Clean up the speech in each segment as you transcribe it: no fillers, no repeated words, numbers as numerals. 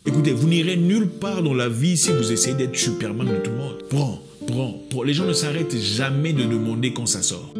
Écoutez, vous n'irez nulle part dans la vie si vous essayez d'être Superman de tout le monde. Prends. Les gens ne s'arrêtent jamais de demander quand ça sort.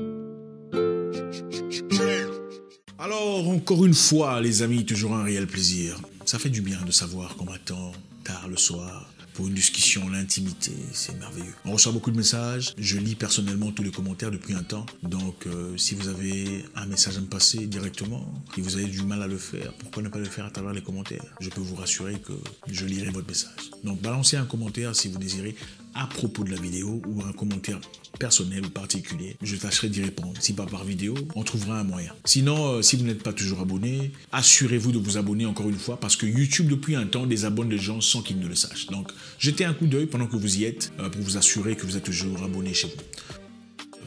Alors, encore une fois, les amis, toujours un réel plaisir. Ça fait du bien de savoir qu'on m'attend tard le soir pour une discussion, l'intimité, c'est merveilleux. On reçoit beaucoup de messages, je lis personnellement tous les commentaires depuis un temps. Donc, si vous avez un message à me passer directement et vous avez du mal à le faire, pourquoi ne pas le faire à travers les commentaires? Je peux vous rassurer que je lirai votre message. Donc, balancez un commentaire si vous désirez à propos de la vidéo ou un commentaire personnel ou particulier. Je tâcherai d'y répondre. Si pas par vidéo, on trouvera un moyen. Sinon, si vous n'êtes pas toujours abonné, assurez-vous de vous abonner encore une fois parce que YouTube, depuis un temps, désabonne les gens sans qu'ils ne le sachent. Donc, jetez un coup d'œil pendant que vous y êtes pour vous assurer que vous êtes toujours abonné chez vous.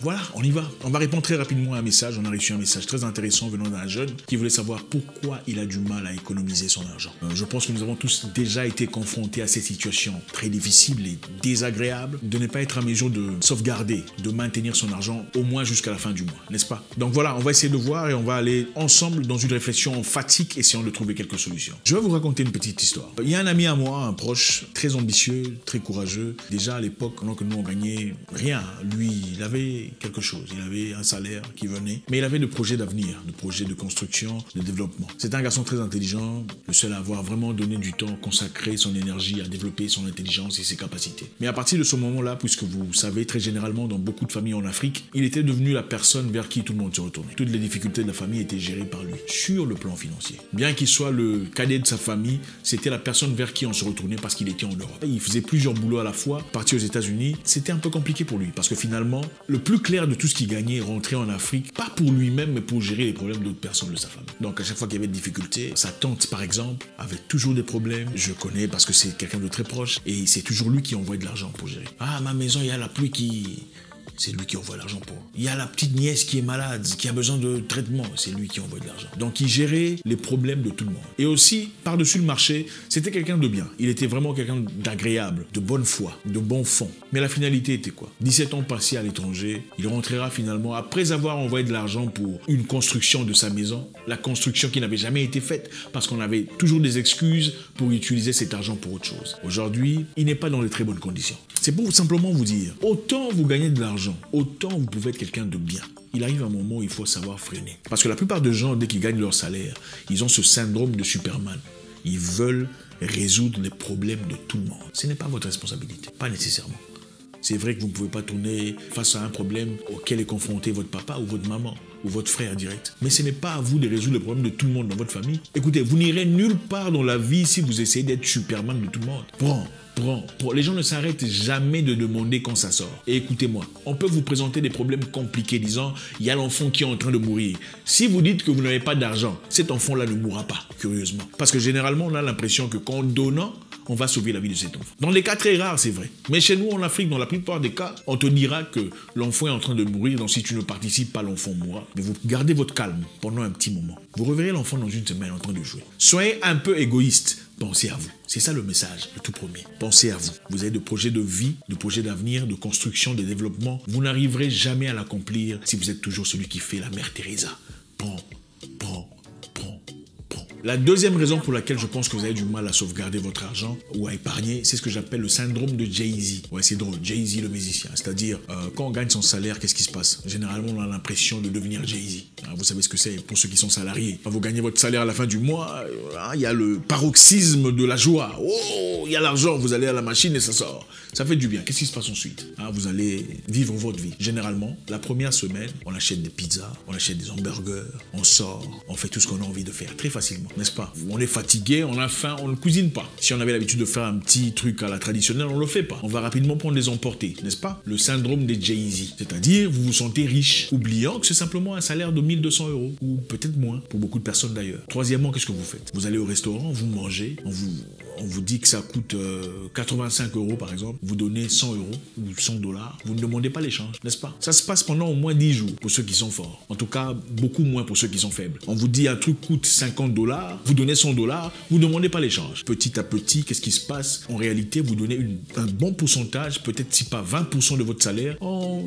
Voilà, on y va. On va répondre très rapidement à un message. On a reçu un message très intéressant venant d'un jeune qui voulait savoir pourquoi il a du mal à économiser son argent. Je pense que nous avons tous déjà été confrontés à cette situation très difficile et désagréable de ne pas être à mesure de sauvegarder, de maintenir son argent au moins jusqu'à la fin du mois, n'est-ce pas? Donc voilà, on va essayer de voir et on va aller ensemble dans une réflexion emphatique, essayant de trouver quelques solutions. Je vais vous raconter une petite histoire. Il y a un ami à moi, un proche, très ambitieux, très courageux. Déjà à l'époque, pendant que nous on gagnait rien, lui, il avait quelque chose. Il avait un salaire qui venait, mais il avait des projets d'avenir, des projets de construction, de développement. C'est un garçon très intelligent, le seul à avoir vraiment donné du temps, consacré son énergie à développer son intelligence et ses capacités. Mais à partir de ce moment-là, puisque vous savez, très généralement, dans beaucoup de familles en Afrique, il était devenu la personne vers qui tout le monde se retournait. Toutes les difficultés de la famille étaient gérées par lui, sur le plan financier. Bien qu'il soit le cadet de sa famille, c'était la personne vers qui on se retournait parce qu'il était en Europe. Il faisait plusieurs boulots à la fois, parti aux États-Unis. C'était un peu compliqué pour lui, parce que finalement, le plus clair de tout ce qu'il gagnait rentrait en Afrique, pas pour lui-même, mais pour gérer les problèmes d'autres personnes de sa famille. Donc à chaque fois qu'il y avait des difficultés, sa tante par exemple avait toujours des problèmes. Je connais parce que c'est quelqu'un de très proche et c'est toujours lui qui envoyait de l'argent pour gérer. Ah, ma maison, il y a la pluie qui... C'est lui qui envoie l'argent pour. Il y a la petite nièce qui est malade, qui a besoin de traitement. C'est lui qui envoie de l'argent. Donc il gérait les problèmes de tout le monde. Et aussi, par-dessus le marché, c'était quelqu'un de bien. Il était vraiment quelqu'un d'agréable, de bonne foi, de bon fond. Mais la finalité était quoi? 17 ans passés à l'étranger, il rentrera finalement, après avoir envoyé de l'argent pour une construction de sa maison, la construction qui n'avait jamais été faite, parce qu'on avait toujours des excuses pour utiliser cet argent pour autre chose. Aujourd'hui, il n'est pas dans de très bonnes conditions. C'est pour simplement vous dire, autant vous gagnez de l'argent, autant vous pouvez être quelqu'un de bien. Il arrive un moment où il faut savoir freiner. Parce que la plupart des gens, dès qu'ils gagnent leur salaire, ils ont ce syndrome de Superman. Ils veulent résoudre les problèmes de tout le monde. Ce n'est pas votre responsabilité, pas nécessairement. C'est vrai que vous ne pouvez pas tourner face à un problème auquel est confronté votre papa ou votre maman ou votre frère direct. Mais ce n'est pas à vous de résoudre les problèmes de tout le monde dans votre famille. Écoutez, vous n'irez nulle part dans la vie si vous essayez d'être Superman de tout le monde. Les gens ne s'arrêtent jamais de demander quand ça sort. Et écoutez-moi, on peut vous présenter des problèmes compliqués disant il y a l'enfant qui est en train de mourir. Si vous dites que vous n'avez pas d'argent, cet enfant-là ne mourra pas, curieusement. Parce que généralement, on a l'impression que qu'en donnant, on va sauver la vie de cet enfant. Dans des cas très rares, c'est vrai. Mais chez nous, en Afrique, dans la plupart des cas, on te dira que l'enfant est en train de mourir, donc si tu ne participes pas, l'enfant mourra. Mais vous gardez votre calme pendant un petit moment. Vous reverrez l'enfant dans une semaine en train de jouer. Soyez un peu égoïste. Pensez à vous. C'est ça le message, le tout premier. Pensez à vous. Vous avez des projets de vie, de projets d'avenir, de construction, de développement. Vous n'arriverez jamais à l'accomplir si vous êtes toujours celui qui fait la mère Teresa. Prends. La deuxième raison pour laquelle je pense que vous avez du mal à sauvegarder votre argent ou à épargner, c'est ce que j'appelle le syndrome de Jay-Z. Ouais, c'est drôle, Jay-Z le musicien. C'est-à-dire, quand on gagne son salaire, qu'est-ce qui se passe? Généralement, on a l'impression de devenir Jay-Z. Vous savez ce que c'est pour ceux qui sont salariés. Quand vous gagnez votre salaire à la fin du mois, il y a le paroxysme de la joie. Oh, il y a l'argent, vous allez à la machine et ça sort. Ça fait du bien. Qu'est-ce qui se passe ensuite? Vous allez vivre votre vie. Généralement, la première semaine, on achète des pizzas, on achète des hamburgers, on sort, on fait tout ce qu'on a envie de faire très facilement, n'est-ce pas? On est fatigué, on a faim, on ne cuisine pas. Si on avait l'habitude de faire un petit truc à la traditionnelle, on ne le fait pas. On va rapidement prendre des emportés, n'est-ce pas? Le syndrome des Jay-Z. C'est-à-dire, vous vous sentez riche, oubliant que c'est simplement un salaire de 1200 € ou peut-être moins, pour beaucoup de personnes d'ailleurs. Troisièmement, qu'est-ce que vous faites? Vous allez au restaurant, vous mangez, on vous dit que ça coûte 85 € par exemple, vous donnez 100 € ou 100 $, vous ne demandez pas l'échange, n'est-ce pas? Ça se passe pendant au moins 10 jours pour ceux qui sont forts. En tout cas, beaucoup moins pour ceux qui sont faibles. On vous dit un truc coûte 50 $, vous donnez 100 $, vous ne demandez pas l'échange. Petit à petit, qu'est-ce qui se passe? En réalité, vous donnez un bon pourcentage, peut-être si pas 20% de votre salaire, en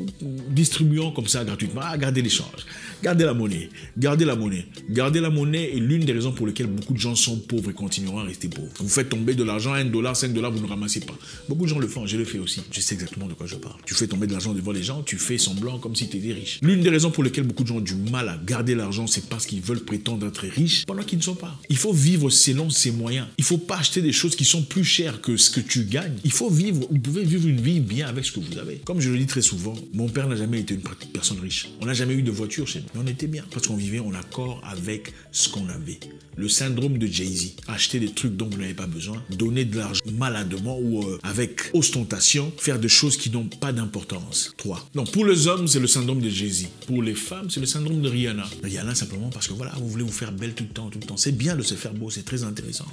distribuant comme ça gratuitement. Gardez l'échange, gardez la monnaie, gardez la monnaie. Gardez la monnaie est l'une des raisons pour lesquelles beaucoup de gens sont pauvres et continueront à rester pauvres. Vous faites tomber tomber de l'argent, $1, $5, vous ne ramassez pas. Beaucoup de gens le font, je le fais aussi. Je sais exactement de quoi je parle. Tu fais tomber de l'argent devant les gens, tu fais semblant comme si tu étais riche. L'une des raisons pour lesquelles beaucoup de gens ont du mal à garder l'argent, c'est parce qu'ils veulent prétendre être riches pendant qu'ils ne sont pas. Il faut vivre selon ses moyens. Il ne faut pas acheter des choses qui sont plus chères que ce que tu gagnes. Il faut vivre, vous pouvez vivre une vie bien avec ce que vous avez. Comme je le dis très souvent, mon père n'a jamais été une personne riche. On n'a jamais eu de voiture chez nous. Mais on était bien parce qu'on vivait en accord avec ce qu'on avait. Le syndrome de Jay-Z, acheter des trucs dont vous n'avez pas besoin, donner de l'argent maladement ou avec ostentation, faire des choses qui n'ont pas d'importance. 3. Donc pour les hommes, c'est le syndrome de Jay-Z. Pour les femmes, c'est le syndrome de Rihanna. Rihanna simplement parce que voilà, vous voulez vous faire belle tout le temps, tout le temps. C'est bien de se faire beau, c'est très intéressant.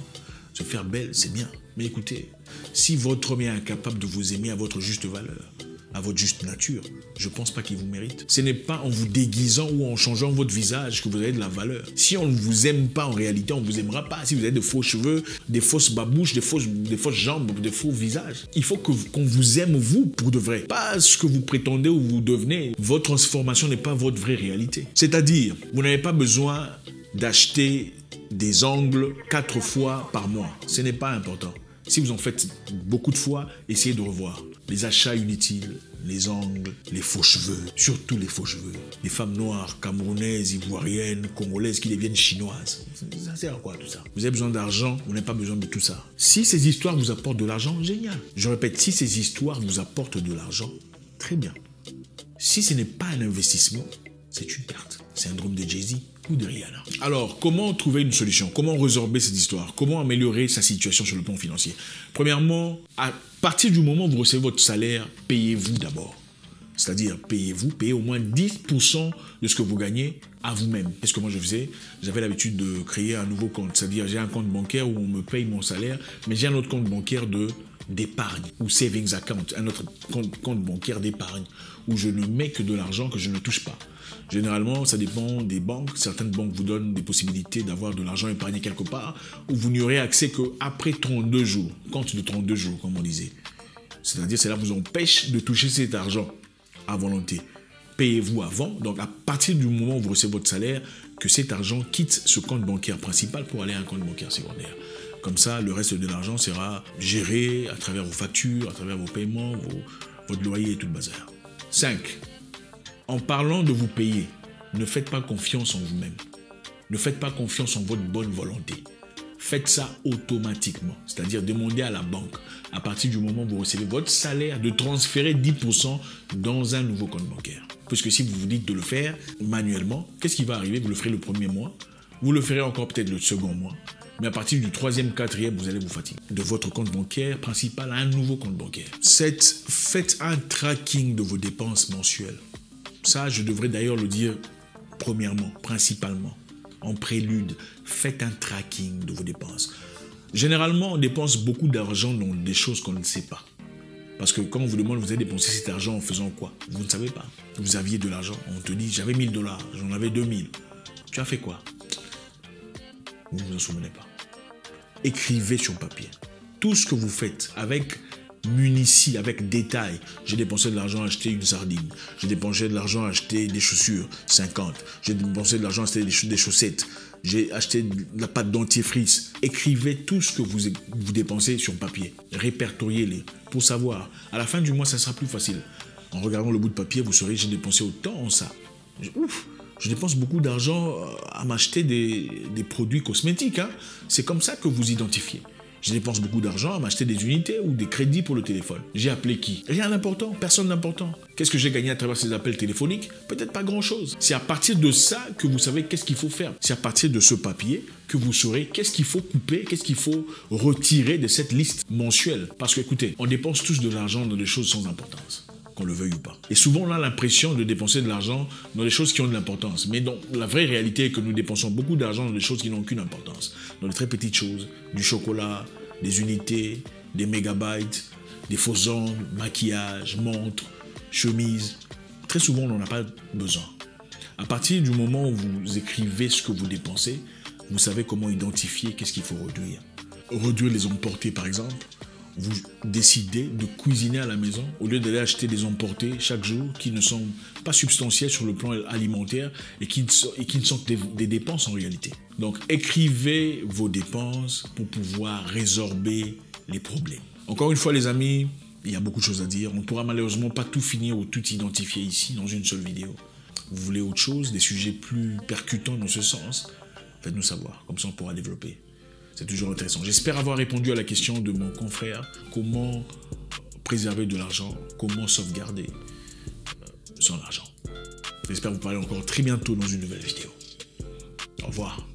Se faire belle, c'est bien. Mais écoutez, si votre homme est incapable de vous aimer à votre juste valeur, à votre juste nature, je ne pense pas qu'il vous mérite. Ce n'est pas en vous déguisant ou en changeant votre visage que vous avez de la valeur. Si on ne vous aime pas en réalité, on ne vous aimera pas. Si vous avez de faux cheveux, des fausses babouches, des fausses jambes, des faux visages. Il faut qu'on vous aime vous pour de vrai. Pas ce que vous prétendez ou vous devenez. Votre transformation n'est pas votre vraie réalité. C'est-à-dire, vous n'avez pas besoin d'acheter des ongles 4 fois par mois. Ce n'est pas important. Si vous en faites beaucoup de fois, essayez de revoir. Les achats inutiles, les ongles, les faux cheveux, surtout les faux cheveux. Les femmes noires, camerounaises, ivoiriennes, congolaises qui deviennent chinoises. Ça sert à quoi tout ça? Vous avez besoin d'argent, vous n'avez pas besoin de tout ça. Si ces histoires vous apportent de l'argent, génial. Je répète, si ces histoires vous apportent de l'argent, très bien. Si ce n'est pas un investissement, c'est une perte. Syndrome de Jay-Z ou de Rihanna. Alors, comment trouver une solution? Comment résorber cette histoire? Comment améliorer sa situation sur le plan financier? Premièrement, à partir du moment où vous recevez votre salaire, payez-vous d'abord. C'est-à-dire, payez au moins 10% de ce que vous gagnez à vous-même. Qu'est-ce que moi je faisais? J'avais l'habitude de créer un nouveau compte. C'est-à-dire, j'ai un compte bancaire où on me paye mon salaire, mais j'ai un autre compte bancaire d'épargne ou savings account, un autre compte bancaire d'épargne où je ne mets que de l'argent que je ne touche pas. Généralement, ça dépend des banques. Certaines banques vous donnent des possibilités d'avoir de l'argent épargné quelque part où vous n'y aurez accès qu'après 32 jours, compte de 32 jours, comme on disait. C'est-à-dire, cela vous empêche de toucher cet argent à volonté. Payez-vous avant, donc à partir du moment où vous recevez votre salaire, que cet argent quitte ce compte bancaire principal pour aller à un compte bancaire secondaire. Comme ça, le reste de l'argent sera géré à travers vos factures, à travers vos paiements, votre loyer et tout le bazar. 5. En parlant de vous payer, ne faites pas confiance en vous-même. Ne faites pas confiance en votre bonne volonté. Faites ça automatiquement. C'est-à-dire demandez à la banque, à partir du moment où vous recevez votre salaire, de transférer 10% dans un nouveau compte bancaire. Puisque si vous vous dites de le faire manuellement, qu'est-ce qui va arriver? Vous le ferez le premier mois, vous le ferez encore peut-être le second mois. Mais à partir du 3e, 4e, vous allez vous fatiguer. De votre compte bancaire principal à un nouveau compte bancaire. Faites un tracking de vos dépenses mensuelles. Ça, je devrais d'ailleurs le dire premièrement, principalement. En prélude, faites un tracking de vos dépenses. Généralement, on dépense beaucoup d'argent dans des choses qu'on ne sait pas. Parce que quand on vous demande, vous avez dépensé cet argent en faisant quoi? Vous ne savez pas. Vous aviez de l'argent. On te dit, j'avais $1000, j'en avais 2000. Tu as fait quoi? Vous ne vous en souvenez pas. Écrivez sur papier. Tout ce que vous faites avec munitie, avec détail. J'ai dépensé de l'argent à acheter une sardine. J'ai dépensé de l'argent à acheter des chaussures, 50. J'ai dépensé de l'argent à acheter des chaussettes. J'ai acheté de la pâte dentifrice. Écrivez tout ce que vous dépensez sur papier. Répertoriez-les pour savoir. À la fin du mois, ça sera plus facile. En regardant le bout de papier, vous saurez, j'ai dépensé autant en ça. Ouf! Je dépense beaucoup d'argent à m'acheter des produits cosmétiques. Hein. C'est comme ça que vous identifiez. Je dépense beaucoup d'argent à m'acheter des unités ou des crédits pour le téléphone. J'ai appelé qui? Rien d'important, personne d'important. Qu'est-ce que j'ai gagné à travers ces appels téléphoniques? Peut-être pas grand-chose. C'est à partir de ça que vous savez qu'est-ce qu'il faut faire. C'est à partir de ce papier que vous saurez qu'est-ce qu'il faut couper, qu'est-ce qu'il faut retirer de cette liste mensuelle. Parce que, écoutez, on dépense tous de l'argent dans des choses sans importance. Qu'on le veuille ou pas. Et souvent, on a l'impression de dépenser de l'argent dans des choses qui ont de l'importance. Mais donc, la vraie réalité est que nous dépensons beaucoup d'argent dans des choses qui n'ont aucune importance. Dans de très petites choses, du chocolat, des unités, des mégabytes, des faux ongles, maquillage, montres, chemises. Très souvent, on n'en a pas besoin. À partir du moment où vous écrivez ce que vous dépensez, vous savez comment identifier qu'est-ce qu'il faut réduire. Réduire les emportés, par exemple. vous décidez de cuisiner à la maison au lieu d'aller acheter des emportés chaque jour qui ne sont pas substantiels sur le plan alimentaire et qui ne sont que des dépenses en réalité. Donc écrivez vos dépenses pour pouvoir résorber les problèmes. Encore une fois les amis, il y a beaucoup de choses à dire. On ne pourra malheureusement pas tout finir ou tout identifier ici dans une seule vidéo. Vous voulez autre chose, des sujets plus percutants dans ce sens? Faites-nous savoir, comme ça on pourra développer. C'est toujours intéressant. J'espère avoir répondu à la question de mon confrère. Comment préserver de l'argent? Comment sauvegarder son argent? J'espère vous parler encore très bientôt dans une nouvelle vidéo. Au revoir.